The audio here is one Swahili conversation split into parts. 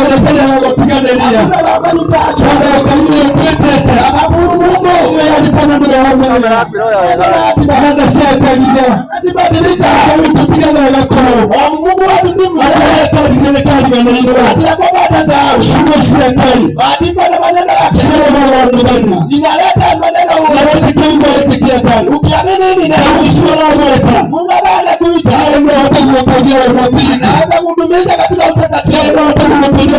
Ndio kupigalia chana kwenye tete sababu Mungu alipana ndio ana sasa ndio asibadilika kupiga na kwa Mungu azimu hata ndio kazi ya Mungu hata kwa baada za shughuli ya kai andiko na maneno yake inaleta maneno unayotikia kai ukiamini ni na ushora wote Mungu anakuita ndio hata kupotea mwadhini na kudumisha katika utakatifu ndio hata kupotea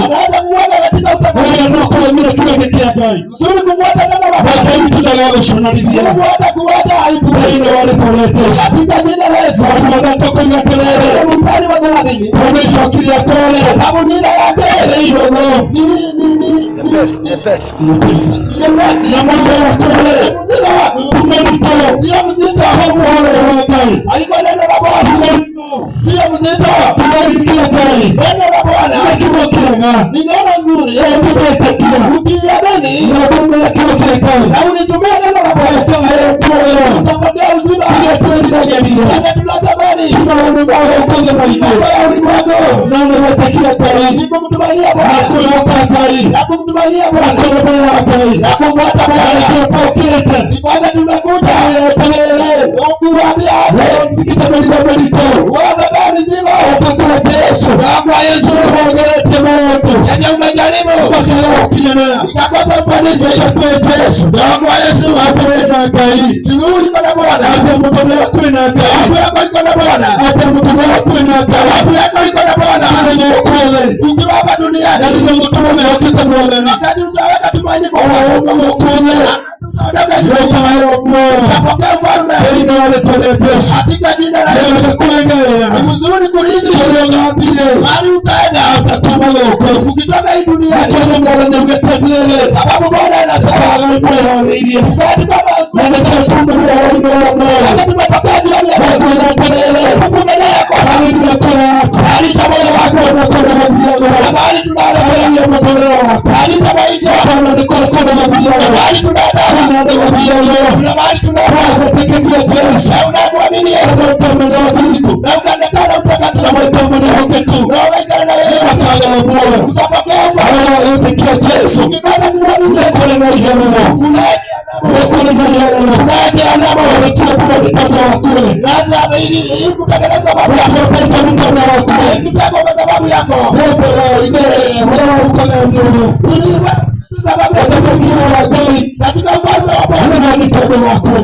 anaanza kuona katika utakatifu ndio kwa mimi kiwa nikia kai nzuri kufuata neno la Bwana mtu ndio shonalidia Mungu atakuacha aibu ndio wale polete katika jina la Yesu wanatoka ngatolele mstari wa 30 wameshakilia kole hapo nina yake hiyo ni pesa na mambo ya kole tumemtoa sio mzito hapo wale wakai haiko neno la Bwana sio mzito tunalikia kai neno la Bwana ni neno nzuri ukiamini na Mungu yake kai na unitumie neno la Bwana utapokea uzima tunataka tunatamani tunaomba ukoje maisha na unatakia kai ndipo mtumainia Bwana na kumtumainia Bwana na kumfuata Bwana tunapokea ndipo tumekuja kuambia kitamani Bwana wewe baba mizigo kwa Yesu kwa Yesu wote moto yenye umejaribu kwa kijana ikakosa ufanisi kwa Yesu kwa Yesu hapo na kai shughuli kwa Bwana hata mtumia kwenda kai hapo kwa Bwana hata mtumia kwenda kai hapo kwa Bwana ndio kule ukiwa hapa duniani ndio mtumia ukitamwona wakati utaweka tumaini kwa Mungu kule katika jina la Yesu ni mzuri kulinda bali utaenda ukitoka hii duniani sababu Bwana anasema tumepokea jioni ya hukumu yako alisha moyo wako bali tunaelekea alisha maisha bali tunateketea Yesu na unamwamini Yesu na unataka utakatifu na unaikana wewe utapokea uteketea Yesu ukipata kuamini Yesu na Yesu unaje na moyo tunapotoka wakule lazima ili kutengeneza mambo yako kwa sababu yako sababu ya kutoka wageni katika ufalme wa Bwana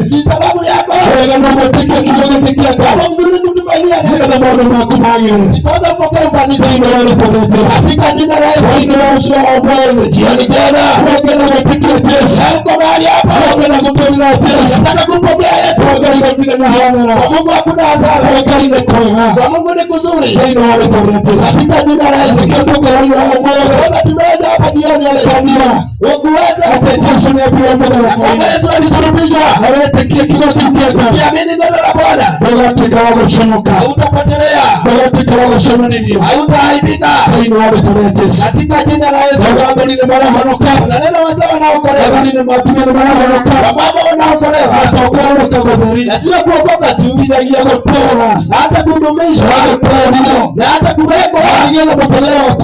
ni sababu yako wewe ndio unafikia kidogo fikia kwa mzuri kutumainia neno la Bwana na kumaini kwanza pokea ufanisi ndio wale polete katika jina la Yesu ndio wao jioni jana wewe ndio unafikia Yesu kwa mahali hapa wewe ndio kupenda Yesu nataka kumpokea Yesu kwa katika na hana kwa Mungu hakuna hasara wewe ndio kwa Mungu ni kuzuri ndio wale polete katika jina la Yesu kwa wale wao tumeenda hapa jioni ya leo wakuweza Yesu ni kuomba na kwa Yesu alisulubishwa anayetekia kila kitu kiamini neno la Bwana wote kama kushomoka utapotelea wote kama kushomo nini hautaaibika ndio wale tulete katika jina la Yesu baba ni mara hanoka na neno wazao wanaokolewa ni matume na mara hanoka baba wanaokolewa ataokolewa kwa dhari na sio kuokoka tu bila kutoa hata kudumisha na hata kuwekwa ngine kupotelea kwa